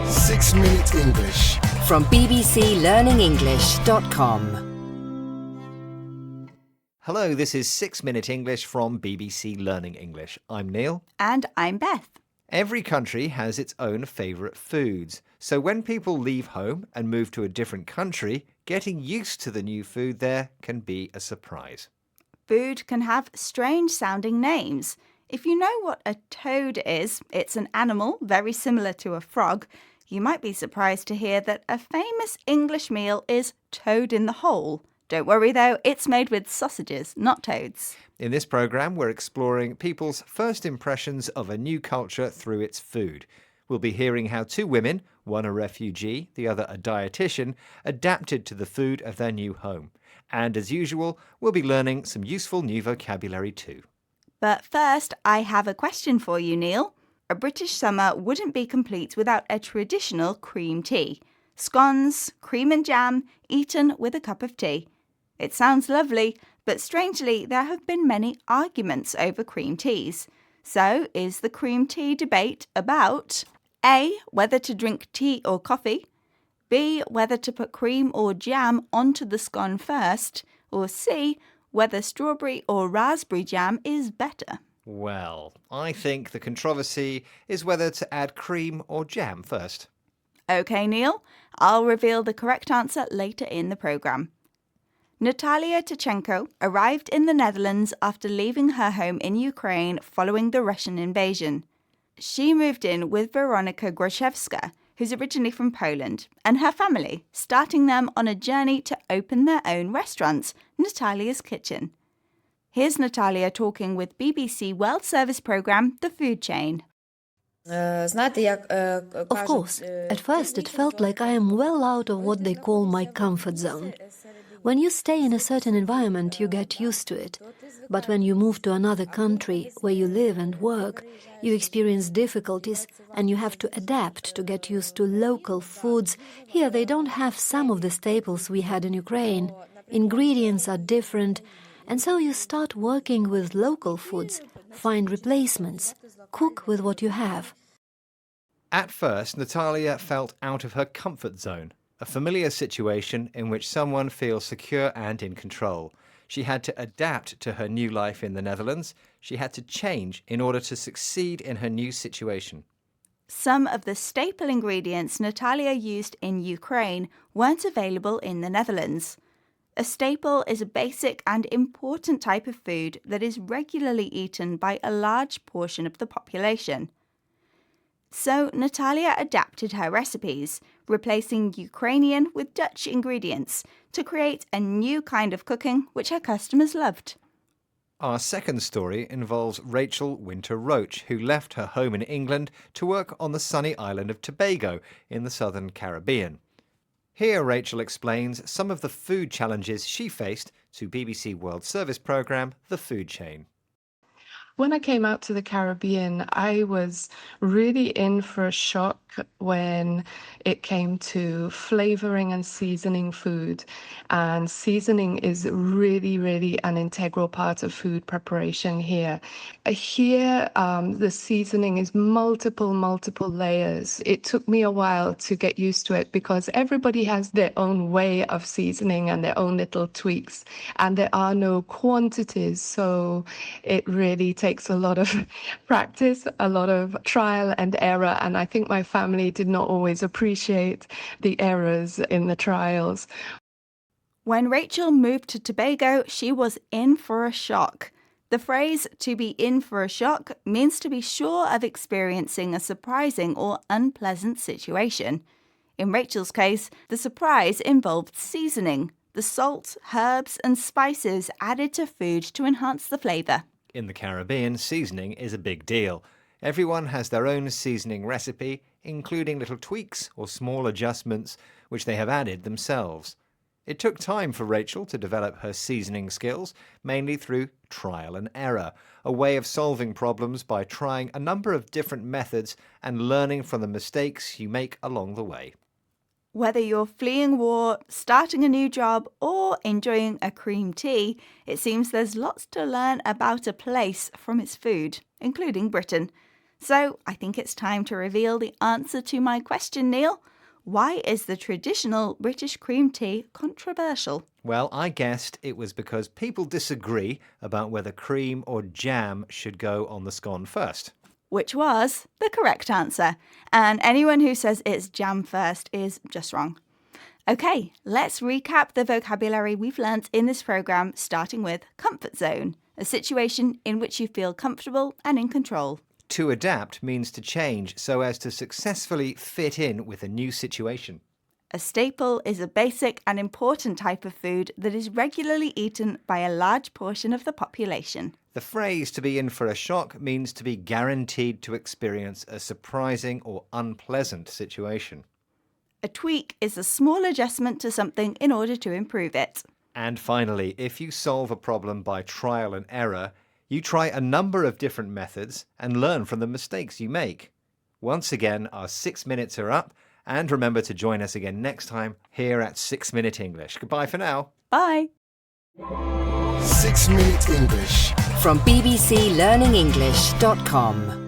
6-Minute English from bbclearningenglish.com. Hello, this is 6-Minute English from BBC Learning English. I'm Neil. And I'm Beth. Every country has its own favourite foods. So when people leave home and move to a different country, getting used to the new food there can be a surprise. Food can have strange-sounding names. If you know what a toad is, it's an animal very similar to a frog. You might be surprised to hear that a famous English meal is toad in the hole. Don't worry though, it's made with sausages, not toads. In this programme, we're exploring people's first impressions of a new culture through its food. We'll be hearing how two women, one a refugee, the other a dietitian, adapted to the food of their new home. And as usual, we'll be learning some useful new vocabulary too. But first, I have a question for you, Neil. A British summer wouldn't be complete without a traditional cream tea. Scones, cream and jam, eaten with a cup of tea. It sounds lovely, but strangely there have been many arguments over cream teas. So, is the cream tea debate about A. Whether to drink tea or coffee, B. Whether to put cream or jam onto the scone first, or C. Whether strawberry or raspberry jam is better? Well, I think the controversy is whether to add cream or jam first. OK, Neil, I'll reveal the correct answer later in the programme. Natalia Tkachenko arrived in the Netherlands after leaving her home in Ukraine following the Russian invasion. She moved in with Veronika Groszewska, who's originally from Poland, and her family, starting them on a journey to open their own restaurant, Natalia's Kitchen. Here's Natalia talking with BBC World Service programme The Food Chain. Of course, at first it felt like I am well out of what they call my comfort zone. When you stay in a certain environment, you get used to it. But when you move to another country where you live and work, you experience difficulties and you have to adapt to get used to local foods. Here they don't have some of the staples we had in Ukraine. Ingredients are different, and so you start working with local foods, find replacements, cook with what you have. At first, Natalia felt out of her comfort zone, a familiar situation in which someone feels secure and in control. She had to adapt to her new life in the Netherlands. She had to change in order to succeed in her new situation. Some of the staple ingredients Natalia used in Ukraine weren't available in the Netherlands. A staple is a basic and important type of food that is regularly eaten by a large portion of the population. So Natalia adapted her recipes, replacing Ukrainian with Dutch ingredients to create a new kind of cooking which her customers loved. Our second story involves Rachel Winter-Roach, who left her home in England to work on the sunny island of Tobago in the southern Caribbean. Here Rachel explains some of the food challenges she faced to BBC World Service programme The Food Chain. When I came out to the Caribbean, I was really in for a shock when it came to flavoring and seasoning food. And seasoning is really, really an integral part of food preparation here. Here, the seasoning is multiple layers. It took me a while to get used to it because everybody has their own way of seasoning and their own little tweaks. And there are no quantities, so it really takes a lot of practice, a lot of trial and error, and I think my family did not always appreciate the errors in the trials. When Rachel moved to Tobago, she was in for a shock. The phrase "to be in for a shock" means to be sure of experiencing a surprising or unpleasant situation. In Rachel's case, the surprise involved seasoning, the salt, herbs and spices added to food to enhance the flavour. In the Caribbean, seasoning is a big deal. Everyone has their own seasoning recipe, including little tweaks or small adjustments which they have added themselves. It took time for Rachel to develop her seasoning skills, mainly through trial and error, a way of solving problems by trying a number of different methods and learning from the mistakes you make along the way. Whether you're fleeing war, starting a new job, or enjoying a cream tea, it seems there's lots to learn about a place from its food, including Britain. So I think it's time to reveal the answer to my question, Neil. Why is the traditional British cream tea controversial? Well, I guessed it was because people disagree about whether cream or jam should go on the scone first. Which was the correct answer. And anyone who says it's jam first is just wrong. Okay, let's recap the vocabulary we've learnt in this programme, starting with comfort zone, a situation in which you feel comfortable and in control. To adapt means to change so as to successfully fit in with a new situation. A staple is a basic and important type of food that is regularly eaten by a large portion of the population. The phrase to be in for a shock means to be guaranteed to experience a surprising or unpleasant situation. A tweak is a small adjustment to something in order to improve it. And finally, if you solve a problem by trial and error, you try a number of different methods and learn from the mistakes you make. Once again, our 6 minutes are up, and remember to join us again next time here at 6 Minute English. Goodbye for now. Bye! 6 Minute English. From bbclearningenglish.com